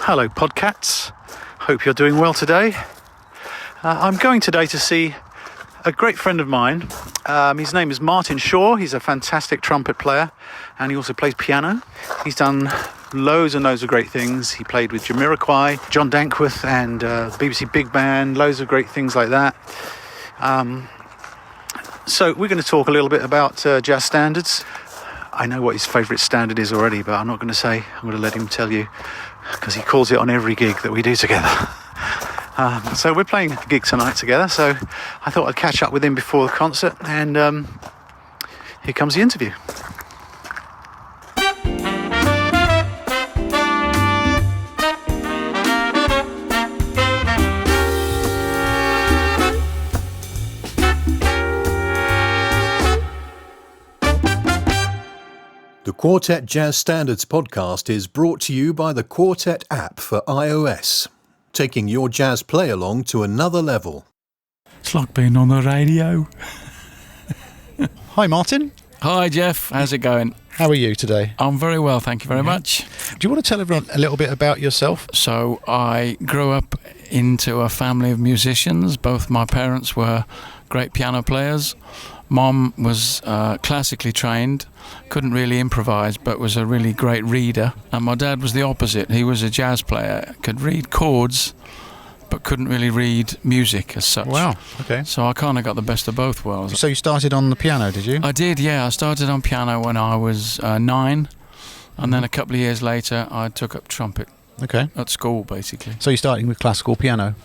Hello podcats, hope you're doing well today. I'm going today to see a great friend of mine. His name is Martin Shaw. He's a fantastic trumpet player and he also plays piano. He's done loads and loads of great things. He played with Jamiroquai, John Dankworth and the BBC Big Band, loads of great things like that. So we're going to talk a little bit about jazz standards. I know what his favourite standard is already, but I'm not going to say. I'm going to let him tell you because he calls it on every gig that we do together. So we're playing a gig tonight together, so I thought I'd catch up with him before the concert, and here comes the interview. The Quartet Jazz Standards podcast is brought to you by the Quartet app for iOS, taking your jazz play along to another level. It's like being on the radio. Hi Martin. Hi Geoff, how's it going? How are you today? I'm very well, thank you very much. Do you want to tell everyone a little bit about yourself? So I grew up into a family of musicians. Both my parents were great piano players. Mom was classically trained, couldn't really improvise, but was a really great reader. And my dad was the opposite. He was a jazz player, could read chords, but couldn't really read music as such. Wow, okay. So I kind of got the best of both worlds. So you started on the piano, did you? I did, yeah. I started on piano when I was 9, and then a couple of years later I took up trumpet. Okay. At school, basically. So you're starting with classical piano?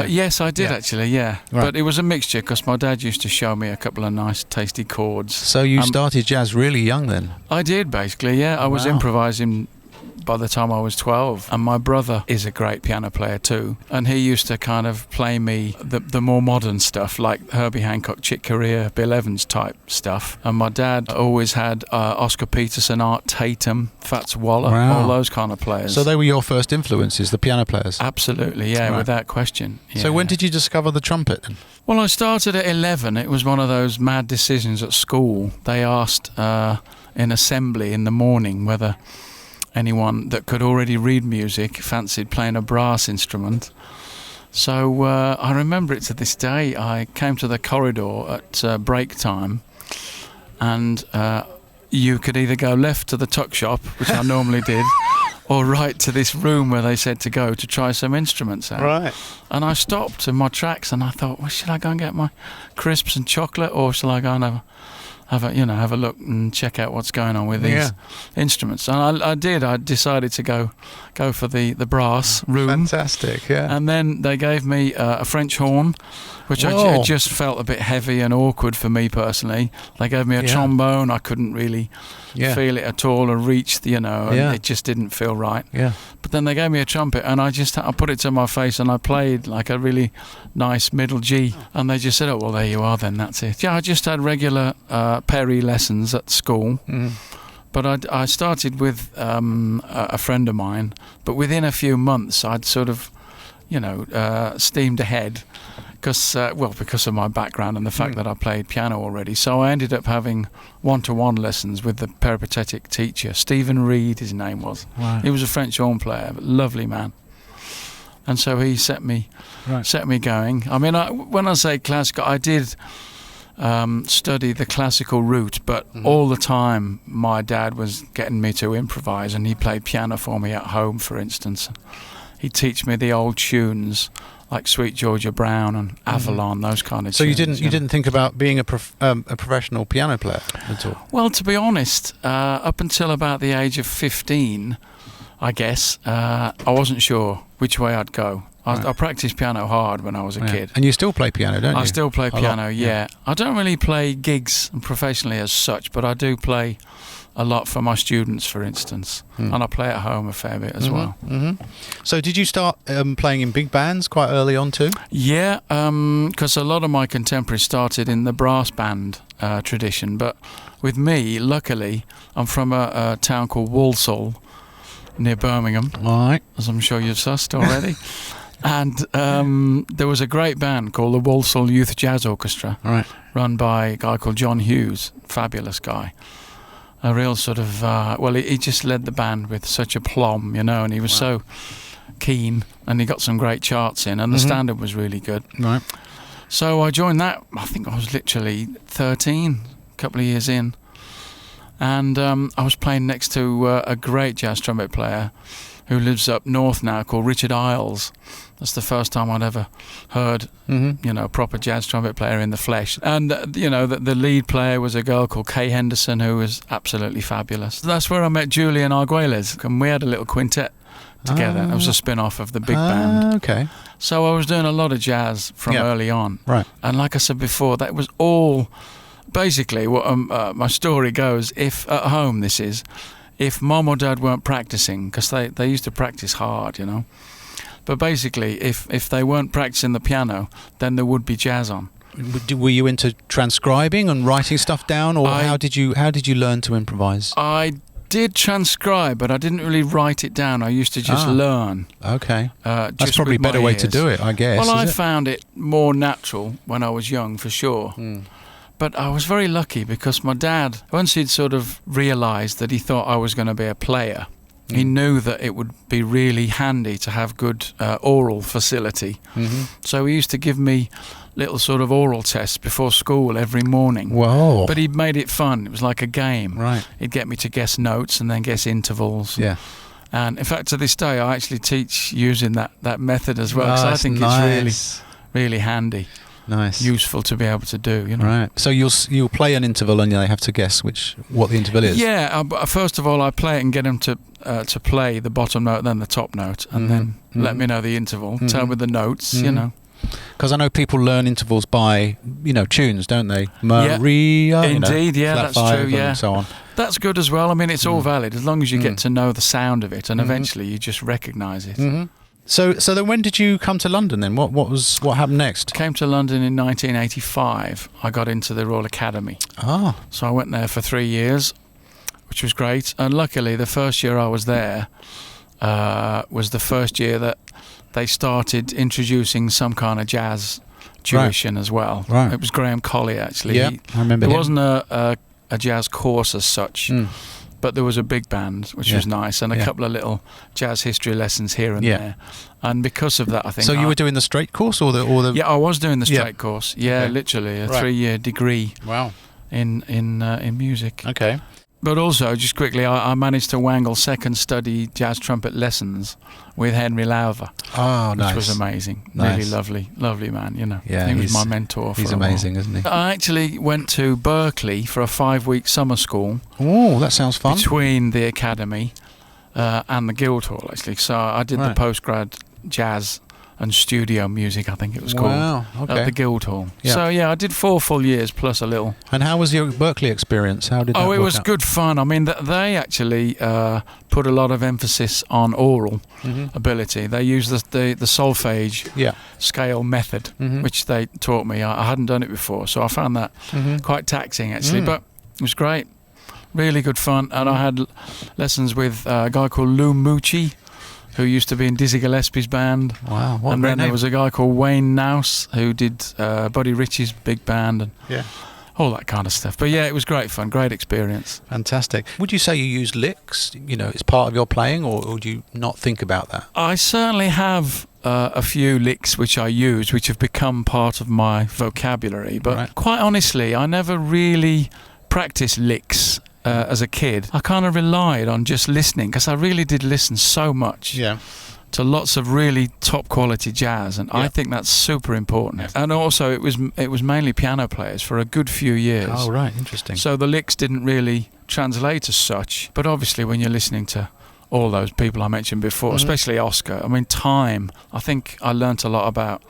Yes, I did actually, yeah. Right. But it was a mixture because my dad used to show me a couple of nice, tasty chords. So you started jazz really young then? I did, basically, yeah. I was Wow. improvising by the time I was 12. And my brother is a great piano player too. And he used to kind of play me the more modern stuff, like Herbie Hancock, Chick Corea, Bill Evans type stuff. And my dad always had Oscar Peterson, Art Tatum, Fats Waller, Wow. all those kind of players. So they were your first influences, the piano players? Absolutely, yeah, Right. without question. Yeah. So when did you discover the trumpet then? Well, I started at 11. It was one of those mad decisions at school. They asked in assembly in the morning whether anyone that could already read music fancied playing a brass instrument. So I remember it to this day. I came to the corridor at break time, and you could either go left to the tuck shop, which I normally did, or right to this room where they said to go to try some instruments out. Right. And I stopped in my tracks and I thought, well, should I go and get my crisps and chocolate, or shall I go and have a look and check out what's going on with these instruments? And I did. I decided to go for the brass room. Fantastic, yeah. And then they gave me a French horn, which I just felt a bit heavy and awkward for me personally. They gave me a trombone. I couldn't really feel it at all or reach, and it just didn't feel right. Yeah. But then they gave me a trumpet and I put it to my face and I played like a really nice middle G, and they just said, oh, well, there you are then, that's it. Yeah, I just had regular Perry lessons at school. But I started with a friend of mine, but within a few months I'd sort of, steamed ahead because of my background and the fact that I played piano already. So I ended up having one-to-one lessons with the peripatetic teacher, Stephen Reed, his name was. Wow. He was a French horn player, but lovely man. And so he set me going. I mean, when I say classical, I did study the classical route, but all the time my dad was getting me to improvise, and he played piano for me at home, for instance. He'd teach me the old tunes like Sweet Georgia Brown and Avalon, those kind of tunes. So you didn't think about being a professional piano player at all? Well, to be honest, up until about the age of 15, I guess, I wasn't sure which way I'd go. I practiced piano hard when I was a kid. And you still play piano, don't you? I still play piano, yeah. I don't really play gigs professionally as such, but I do play a lot for my students, for instance. And I play at home a fair bit as well. So did you start playing in big bands quite early on too? Yeah, because a lot of my contemporaries started in the brass band tradition. But with me, luckily, I'm from a town called Walsall, near Birmingham, Right. as I'm sure you've sussed already. And there was a great band called the Walsall Youth Jazz Orchestra, Right. run by a guy called John Hughes, fabulous guy. A real sort of, he just led the band with such aplomb, and he was so keen, and he got some great charts in, and the standard was really good. Right. So I joined that. I think I was literally 13, a couple of years in, and I was playing next to a great jazz trumpet player who lives up north now, called Richard Isles. That's the first time I'd ever heard, a proper jazz trumpet player in the flesh. And, the lead player was a girl called Kay Henderson, who was absolutely fabulous. That's where I met Julian Arguelles, and we had a little quintet together. It was a spin-off of the big band. Okay. So I was doing a lot of jazz from early on. Right. And like I said before, that was all... Basically, what my story goes, if at home this is... If mom or dad weren't practicing, because they used to practice hard, But basically, if they weren't practicing the piano, then there would be jazz on. Were you into transcribing and writing stuff down, or how did you learn to improvise? I did transcribe, but I didn't really write it down. I used to just learn. Okay. That's just probably a better way to ears. do it, I guess. Well, I found it more natural when I was young, for sure. But I was very lucky because my dad, once he'd sort of realised that he thought I was going to be a player, he knew that it would be really handy to have good oral facility. So he used to give me little sort of oral tests before school every morning. Whoa. But he made it fun. It was like a game. Right. He'd get me to guess notes and then guess intervals. Yeah. And in fact, to this day, I actually teach using that method as well, because I think nice. it's really handy. Nice. Useful to be able to do, Right. So you'll play an interval and they have to guess what the interval is. Yeah. First of all, I play it and get them to play the bottom note, then the top note, and then let me know the interval. Tell me the notes, Because I know people learn intervals by tunes, don't they? Maria. Indeed, that's true. Yeah. And so on. That's good as well. I mean, it's all valid as long as you get to know the sound of it, and eventually you just recognise it. So then when did you come to London then? What happened next? Came to London in 1985. I got into the Royal Academy. So I went there for 3 years, which was great. And luckily, the first year I was there was the first year that they started introducing some kind of jazz tuition as well. Right. It was Graham Colley, actually. Yeah, I remember There him. wasn't a jazz course as such. But there was a big band, which was nice, and a couple of little jazz history lessons here and there. And because of that, I think... So you were doing the straight course or the... Yeah, I was doing the straight course. Yeah, Okay. literally a 3-year degree in music. Okay. But also, just quickly, I managed to wangle second study jazz trumpet lessons with Henry Lowther. Oh, nice. Which was amazing. Nice. Really lovely man, Yeah, he was my mentor for he's a while. amazing, isn't he? I actually went to Berkeley for a 5-week summer school. Oh, that sounds fun. Between the academy and the Guildhall, actually. So I did the postgrad jazz and studio music, I think it was called. Wow, okay. At the Guildhall. Yeah. So I did 4 full years plus a little. And how was your Berkeley experience? How did that work it was out? good fun. I mean, they actually put a lot of emphasis on oral ability. They used the solfege scale method, which they taught me. I hadn't done it before, so I found that quite taxing, actually. But it was great. Really good fun. And I had lessons with a guy called Lou Mucci, who used to be in Dizzy Gillespie's band. Wow, what a and great then name. there was a guy called Wayne Nouse, who did Buddy Richie's big band and all that kind of stuff. But yeah, it was great fun, great experience. Fantastic. Would you say you use licks, as part of your playing, or do you not think about that? I certainly have a few licks which I use, which have become part of my vocabulary. But quite honestly, I never really practiced licks. As a kid, I kind of relied on just listening, because I really did listen so much to lots of really top quality jazz, and I think that's super important. And also, it was mainly piano players for a good few years. Oh, right, interesting. So the licks didn't really translate as such, but obviously when you're listening to all those people I mentioned before, especially Oscar, I mean, time, I think I learnt a lot about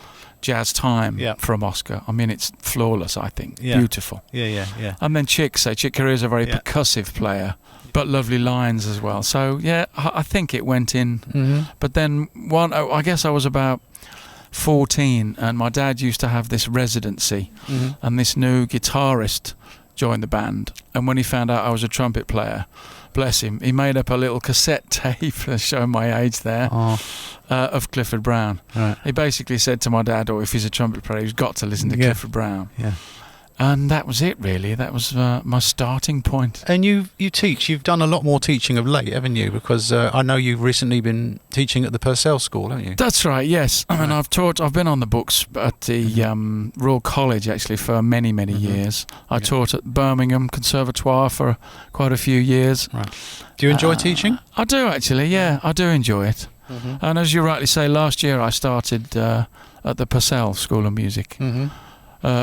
jazz time from Oscar. I mean, it's flawless, I think. Beautiful. Yeah. And then Chick Corea is a very percussive player, but lovely lines as well. So, I think it went in. But then, I guess I was about 14, and my dad used to have this residency, and this new guitarist joined the band. And when he found out I was a trumpet player, bless him, he made up a little cassette tape, showing my age there, of Clifford Brown. Right. He basically said to my dad, if he's a trumpet player, he's got to listen to Clifford Brown. Yeah. And that was it, really. That was my starting point. And you teach. You've done a lot more teaching of late, haven't you? Because I know you've recently been teaching at the Purcell School, haven't you? That's right, yes. I mean, I've been on the books at the Royal College, actually, for many, many years. I taught at Birmingham Conservatoire for quite a few years. Right. Do you enjoy teaching? I do, actually, yeah. I do enjoy it. And as you rightly say, last year I started at the Purcell School of Music.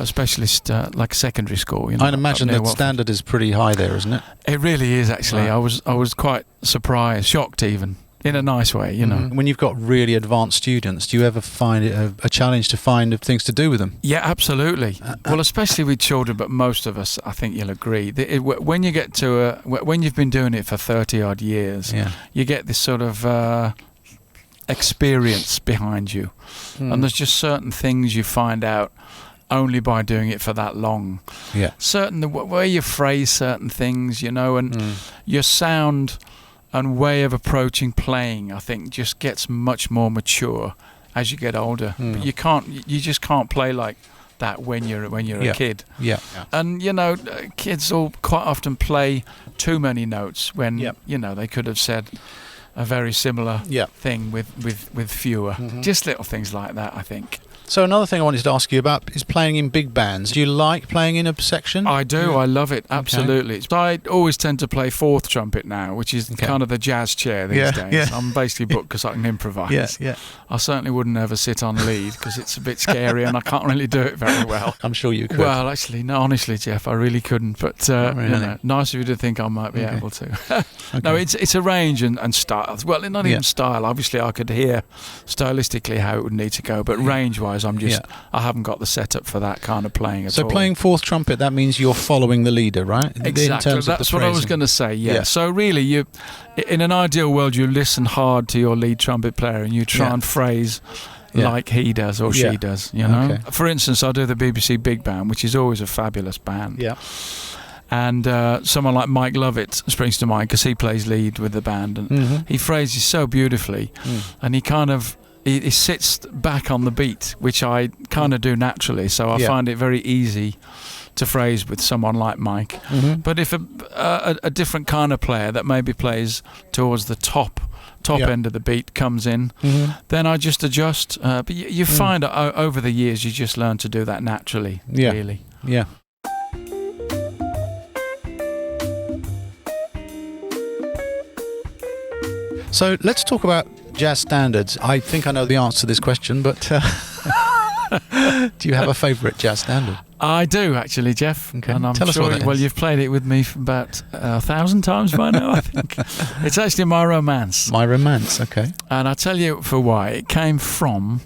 Specialist, like secondary school. I'd imagine that standard is pretty high there, isn't it? It really is, actually. Right. I was quite surprised, shocked even, in a nice way, you know. When you've got really advanced students, do you ever find it a challenge to find things to do with them? Yeah, absolutely. Well, especially with children, but most of us, I think you'll agree. When you get to when you've been doing it for 30 odd years, you get this sort of experience behind you, and there's just certain things you find out only by doing it for that long. Yeah. The way you phrase certain things, you know, and your sound and way of approaching playing, I think, just gets much more mature as you get older. But you just can't play like that when you're a kid. Yeah. And you know, kids all quite often play too many notes when you know they could have said a very similar thing with fewer. Just little things like that, I think. So another thing I wanted to ask you about is playing in big bands. Do you like playing in a section? I do. I love it. Absolutely. Okay. I always tend to play fourth trumpet now, which is kind of the jazz chair these days. Yeah. I'm basically booked because I can improvise. Yeah. I certainly wouldn't ever sit on lead because it's a bit scary and I can't really do it very well. I'm sure you could. Well, actually, no, honestly, Geoff, I really couldn't. But really? You know, nice of you to think I might be able to. No, it's a range and style. Well, not even style. Obviously, I could hear stylistically how it would need to go, but range-wise, I haven't got the setup for that kind of playing at all. So playing fourth trumpet, that means you're following the leader, right? Exactly. That's what I was going to say, yeah. So really, you, in an ideal world, you listen hard to your lead trumpet player and you try and phrase like he does or she does, you know? Okay. For instance, I do the BBC Big Band, which is always a fabulous band. Yeah. And someone like Mike Lovett springs to mind because he plays lead with the band and he phrases so beautifully and he kind of he sits back on the beat, which I kind of do naturally, so I find it very easy to phrase with someone like Mike. But if a different kind of player that maybe plays towards the top end of the beat comes in, then I just adjust. But you find over the years you just learn to do that naturally, really. Yeah. So let's talk about jazz standards. I think I know the answer to this question, but do you have a favourite jazz standard? I do, actually, Geoff. Okay. And I'm Tell us what it is. Well, you've played it with me about 1,000 times by now, I think. It's actually My Romance. My Romance, okay. And I'll tell you for why. It came from...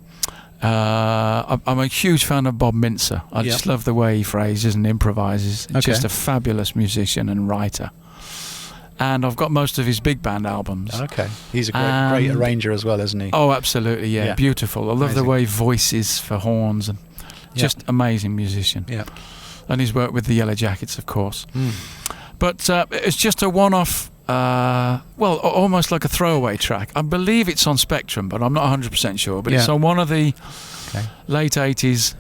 I'm a huge fan of Bob Mintzer. I just love the way he phrases and improvises. He's just a fabulous musician and writer. And I've got most of his big band albums. Okay. He's a great arranger as well, isn't he? Oh, absolutely, yeah. Beautiful. I love the way he voices for horns and just amazing musician. Yeah. And he's worked with the Yellow Jackets, of course. But it's just a one-off, almost like a throwaway track. I believe it's on Spectrum, but I'm not 100% sure. But it's on one of the late 80s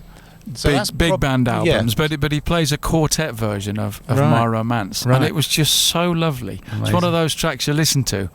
big band albums, but he plays a quartet version of My Romance, and it was just so lovely. Amazing. It's one of those tracks you listen to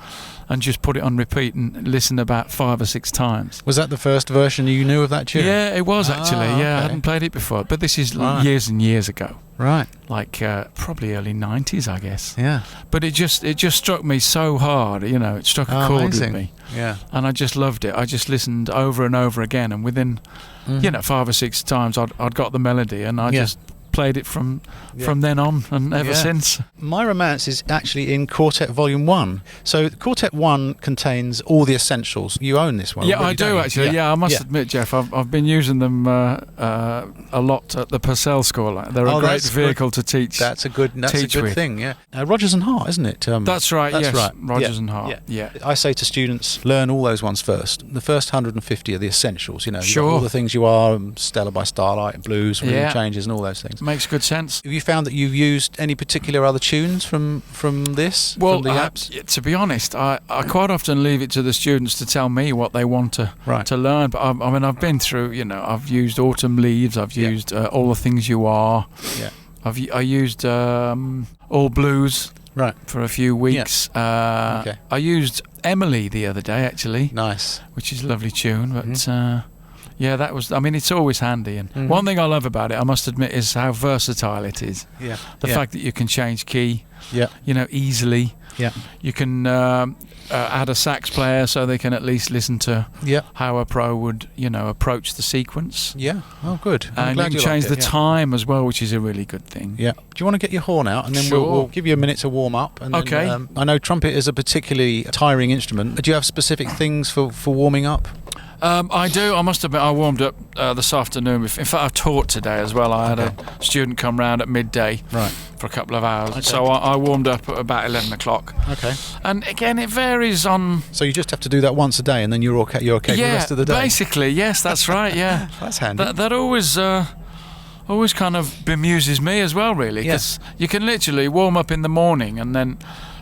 and just put it on repeat and listen about 5 or 6 times. Was that the first version you knew of that tune? Yeah, it was actually. Okay. I hadn't played it before, but this is years and years ago. Right. Like probably early 90s, I guess. Yeah. But it just struck me so hard, you know, it struck a chord with me. Yeah. And I just loved it. I just listened over and over again, and within 5 or 6 times I'd got the melody, and I just played it from then on and ever since. My Romance is actually in Quartet Volume 1. So Quartet 1 contains all the essentials. You own this one. Yeah, I do actually. Yeah, I must admit, Geoff, I've been using them a lot at the Purcell School. They're a great vehicle to teach. That's a good thing, yeah. Rodgers and Hart, isn't it? That's right, yes. Rodgers and Hart, yeah. I say to students, learn all those ones first. The first 150 are the essentials, you know. All the things you are, Stella by Starlight, blues, rhythm changes and all those things. makes good sense. Have you found that you've used any particular other tunes from this? Well, from the apps? to be honest, I quite often leave it to the students to tell me what they want to learn. But I mean, I've been through, I've used Autumn Leaves, I've used All the Things You Are. Yeah. I used All Blues for a few weeks. Okay. I used Emily the other day, actually. Nice. Which is a lovely tune, but yeah, that was. I mean, it's always handy. And one thing I love about it, I must admit, is how versatile it is. Yeah. The fact that you can change key. Yeah. Easily. Yeah. You can add a sax player so they can at least listen to how a pro would, approach the sequence. Yeah. Oh, good. And you can change the time as well, which is a really good thing. Yeah. Do you want to get your horn out, and then we'll give you a minute to warm up? And okay. Then, I know trumpet is a particularly tiring instrument. Do you have specific things for warming up? I do. I must admit, I warmed up this afternoon. In fact, I've taught today as well. I had a student come round at midday for a couple of hours. Okay. So I warmed up at about 11 o'clock. Okay. And again, it varies on... So you just have to do that once a day, and then you're okay for the rest of the day? Yeah, basically, yes, that's right, yeah. That's handy. That always kind of bemuses me as well, really, because you can literally warm up in the morning and then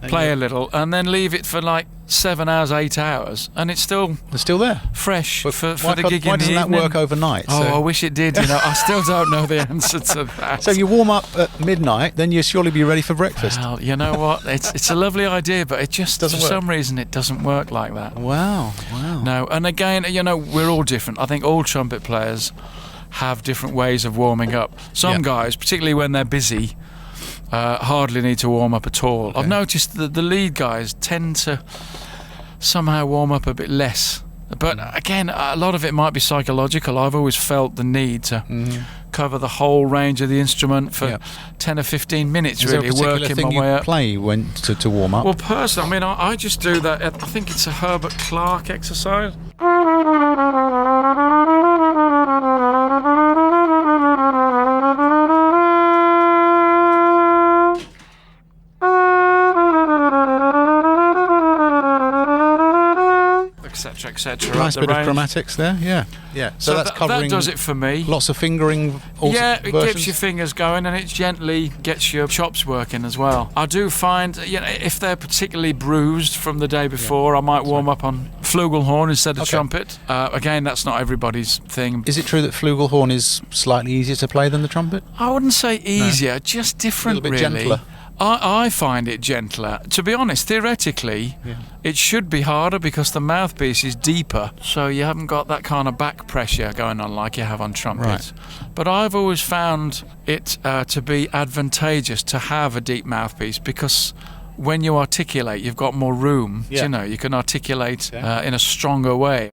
play a little, and then leave it for like 7 hours, 8 hours, and it's still there, fresh for the gig in the evening. Why doesn't that work overnight? Oh, I wish it did. I still don't know the answer to that. So you warm up at midnight, then you'll surely be ready for breakfast. Well, you know what? It's a lovely idea, but it just doesn't work. For some reason it doesn't work like that. Wow. No, and again, we're all different. I think all trumpet players have different ways of warming up. Some guys, particularly when they're busy, hardly need to warm up at all. Okay. I've noticed that the lead guys tend to somehow warm up a bit less. But again, a lot of it might be psychological. I've always felt the need to cover the whole range of the instrument for 10 or 15 minutes, really, working my way up. Play when to warm up? Well, personally, I just do that. I think it's a Herbert Clark exercise. etc. Nice bit of chromatics there, yeah. So that's covering. That does it for me. Lots of fingering. Yeah, it gets your fingers going, and it gently gets your chops working as well. I do find, if they're particularly bruised from the day before, I might warm up on flugelhorn instead of trumpet. Again, that's not everybody's thing. Is it true that flugelhorn is slightly easier to play than the trumpet? I wouldn't say easier, just different, a little bit gentler. I find it gentler. To be honest, theoretically, it should be harder because the mouthpiece is deeper, so you haven't got that kind of back pressure going on like you have on trumpet. Right. But I've always found it to be advantageous to have a deep mouthpiece because when you articulate, you've got more room. Yeah. You can articulate in a stronger way.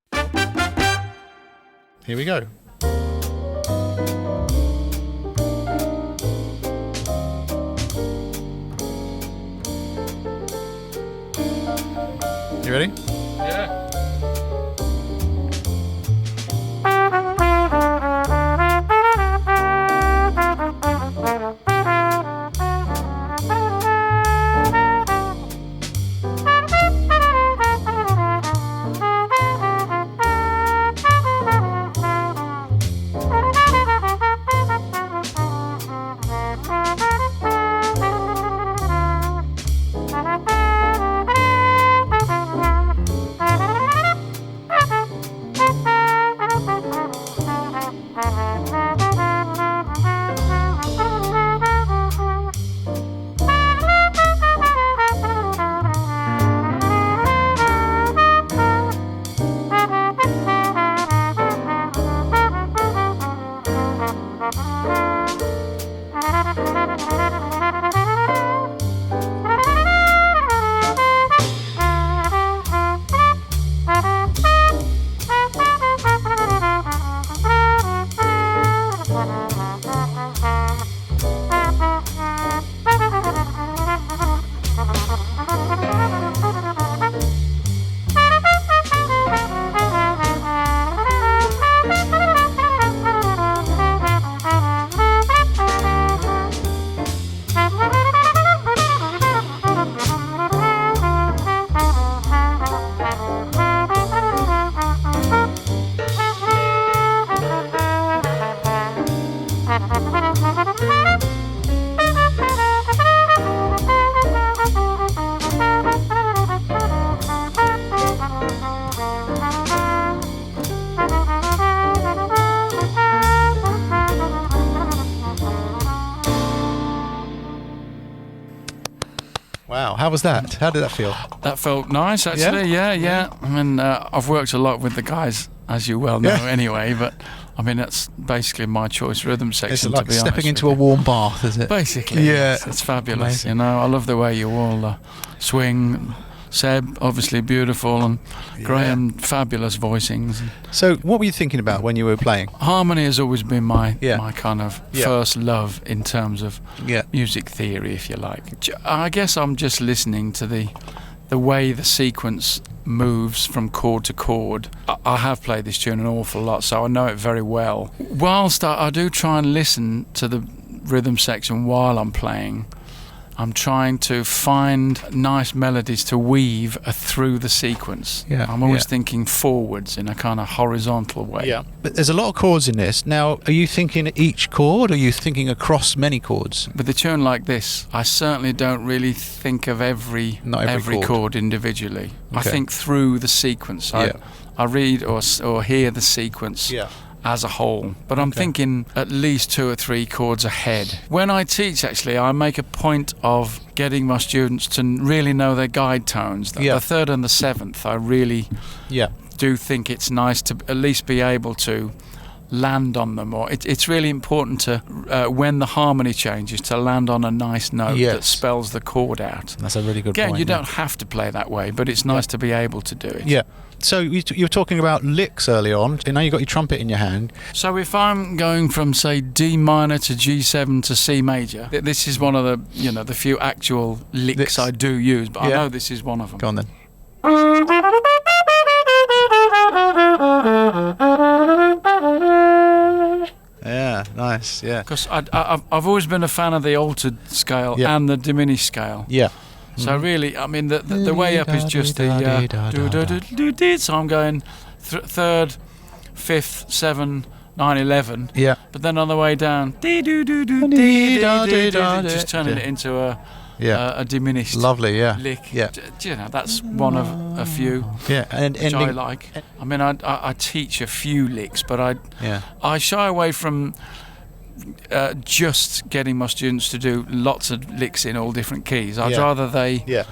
Here we go. You ready? Yeah. How was that? How did that feel? That felt nice, actually. Yeah. I mean, I've worked a lot with the guys, as you well know, anyway. But I mean, that's basically my choice rhythm section. It's like to be stepping honest into a warm bath, is it? Basically, Yeah. It's fabulous. Amazing. You know, I love the way you all swing. Seb, obviously beautiful, and Graham, fabulous voicings. So, what were you thinking about when you were playing? Harmony has always been my Yeah. my kind of Yeah. first love in terms of Yeah. music theory, if you like. I guess I'm just listening to the way the sequence moves from chord to chord. I have played this tune an awful lot, so I know it very well. Whilst I do try and listen to the rhythm section while I'm playing, I'm trying to find nice melodies to weave through the sequence. Yeah, I'm always yeah. thinking forwards in a kind of horizontal way. Yeah. But there's a lot of chords in this. Now, are you thinking each chord, or are you thinking across many chords? With a tune like this, I certainly don't really think of every Not every chord. chord individually. I Okay. think through the sequence. Yeah. I read or hear the sequence as a whole, but I'm thinking at least 2 or 3 chords ahead. When I teach, actually, I make a point of getting my students to really know their guide tones. The 3rd and the 7th, I really do think it's nice to at least be able to land on them, or it's really important to when the harmony changes, to land on a nice note that spells the chord out. That's a really good Again, point. you don't have to play that way, but it's nice to be able to do it. Yeah. So you were talking about licks earlier on, and now you've got your trumpet in your hand. So if I'm going from, say, D minor to G7 to C major, this is one of the the few actual licks I do use, but I know this is one of them. Go on then. Yeah, nice. Yeah. Because I've always been a fan of the altered scale and the diminished scale. Yeah. So really, I mean, the way up is just the do. So I'm going 3rd, 5th, 7, 9, 11. Yeah. But then on the way down, just turning it into a diminished lick. Yeah. That's one of a few. Yeah. And which I like. I mean, I teach a few licks, but I shy away from just getting my students to do lots of licks in all different keys. I'd rather they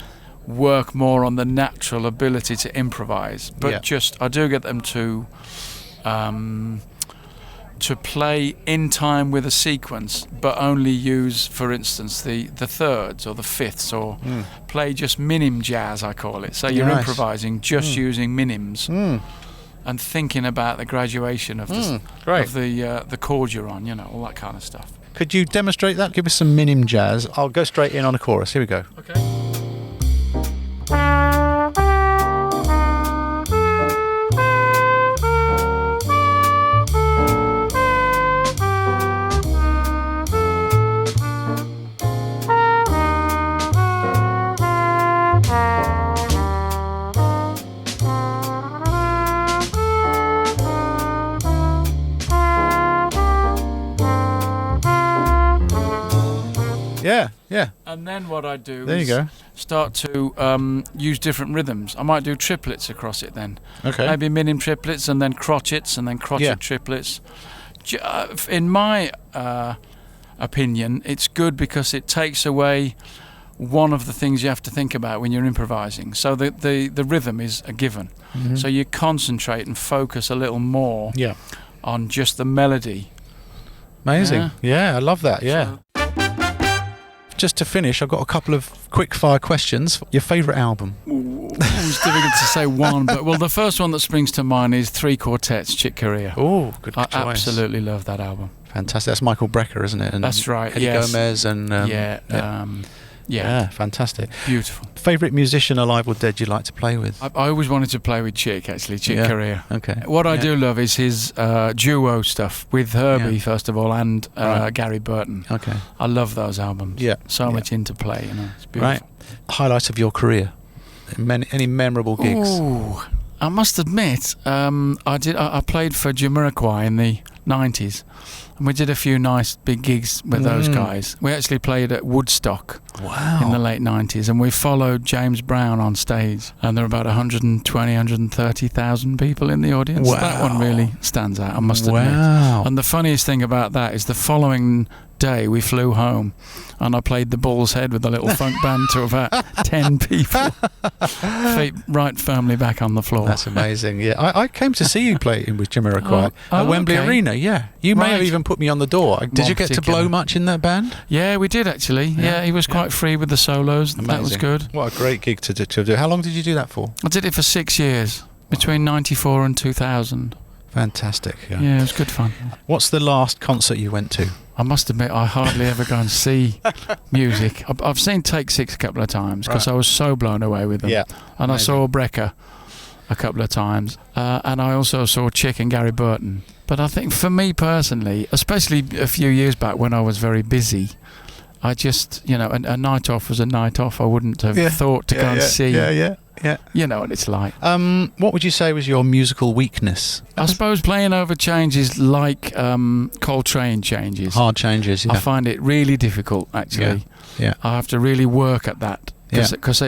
work more on the natural ability to improvise. But I do get them to play in time with a sequence, but only use, for instance, the 3rds or the 5ths, or play just minim jazz, I call it. So you're improvising just using minims. And thinking about the graduation of the chord you're on, all that kind of stuff. Could you demonstrate that? Give us some minim jazz. I'll go straight in on a chorus. Here we go. Okay. Yeah. And then what I do There you is go. start to use different rhythms. I might do triplets across it then. Okay. Maybe minim triplets and then crotchets and then crotchet triplets. In my opinion, it's good because it takes away one of the things you have to think about when you're improvising. So the rhythm is a given. Mm-hmm. So you concentrate and focus a little more on just the melody. Amazing. Yeah, I love that. Yeah. Just to finish, I've got a couple of quick-fire questions. Your favourite album? It's difficult to say one, but the first one that springs to mind is 3 Quartets, Chick Corea. Oh, good choice. I absolutely love that album. Fantastic. That's Michael Brecker, isn't it? And that's right. Eddie Gomez and fantastic. Beautiful. Favourite musician, alive or dead, you'd like to play with? I always wanted to play with Chick, actually, Chick Corea. Okay. What I do love is his duo stuff with Herbie, first of all, and Gary Burton. Okay. I love those albums. Yeah. So much interplay, It's beautiful. Right. Highlight of your career? Any memorable gigs? Ooh, I must admit, I played for Jamiroquai in the 90s. And we did a few nice big gigs with those guys. We actually played at Woodstock in the late 90s, and we followed James Brown on stage, and there were about 130,000 people in the audience. Wow. That one really stands out, I must admit. And the funniest thing about that is the following day we flew home, and I played the Bull's Head with a little funk band to about 10 people. Feet right firmly back on the floor. That's amazing. Yeah, I came to see you play with Jamiroquai at Wembley okay. Arena. Yeah, you may have Right. even put me on the door. Did you get to blow much in that band? Yeah, we did actually. Yeah, he was quite free with the solos. Amazing. That was good. What a great gig to do. How long did you do that for? I did it for 6 years, between 94 and 2000. Fantastic. Yeah, it was good fun. What's the last concert you went to? I must admit, I hardly ever go and see music. I've seen Take Six a couple of times because I was so blown away with them. Yeah, and amazing. I saw Brecker a couple of times, and I also saw Chick and Gary Burton. But I think for me personally, especially a few years back when I was very busy, I just, a night off was a night off. I wouldn't have thought to go and see. Yeah. You know what it's like. What would you say was your musical weakness? I suppose playing over changes like Coltrane changes. Hard changes, yeah. I find it really difficult, actually. Yeah. I have to really work at that Yeah. because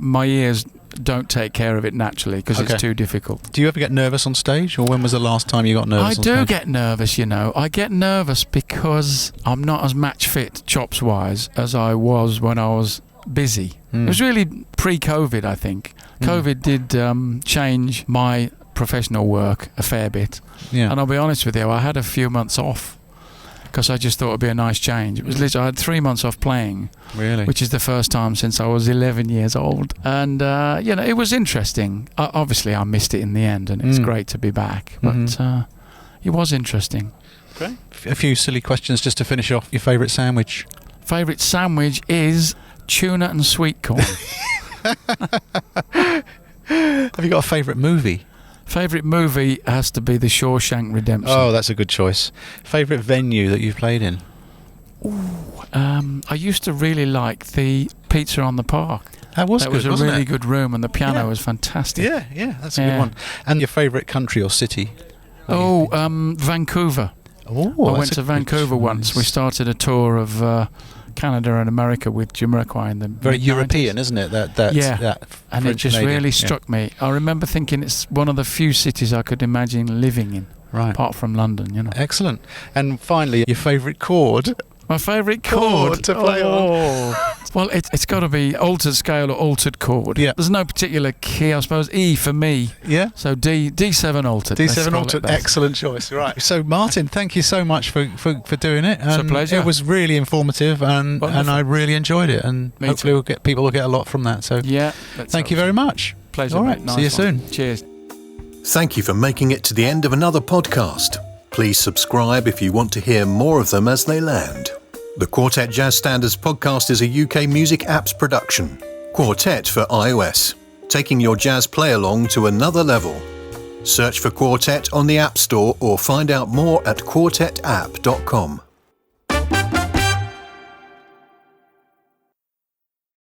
my ears don't take care of it naturally because Okay. it's too difficult. Do you ever get nervous on stage, or when was the last time you got nervous I on do stage? get nervous, I get nervous because I'm not as match fit, chops-wise, as I was when I was busy. It was really pre-COVID, I think. COVID did change my professional work a fair bit. Yeah. And I'll be honest with you, I had a few months off because I just thought it'd be a nice change. It was literally, I had 3 months off playing, Really? which is the first time since I was 11 years old. And, it was interesting. Obviously, I missed it in the end, and it's great to be back. But it was interesting. Great. A few silly questions just to finish off. Your favourite sandwich? Favourite sandwich is tuna and sweet corn. Have you got a favourite movie? Favourite movie has to be The Shawshank Redemption. Oh, that's a good choice. Favourite venue that you've played in? I used to really like the Pizza on the Park. That was That good, was a wasn't really it? good room, and the piano Yeah. was fantastic. Yeah, that's a Yeah. good one. And your favourite country or city? Vancouver. Oh, I that's went a to good Vancouver once. We choice. started a tour of Canada and America with Jamiroquai in the Very mid-90s. European, isn't it? That And it just really struck me. I remember thinking it's one of the few cities I could imagine living in, Right. apart from London, Excellent. And finally, your favourite chord? My favourite Chord chord to play on. Well, it's got to be altered scale or altered chord. Yeah. There's no particular key, I suppose. E for me. Yeah. So D7 altered. Let's D7 call it altered. that. Excellent choice. Right. So, Martin, thank you so much for doing it. It's a pleasure. It was really informative, and Wonderful. I really enjoyed it. And Me hopefully, too. people will get a lot from that. So, Yeah. thank you very much. Pleasure, All right. mate. Nice See you one. soon. Cheers. Thank you for making it to the end of another podcast. Please subscribe if you want to hear more of them as they land. The Quartet Jazz Standards podcast is a UK music apps production. Quartet for iOS, taking your jazz play along to another level. Search for Quartet on the App Store or find out more at quartetapp.com.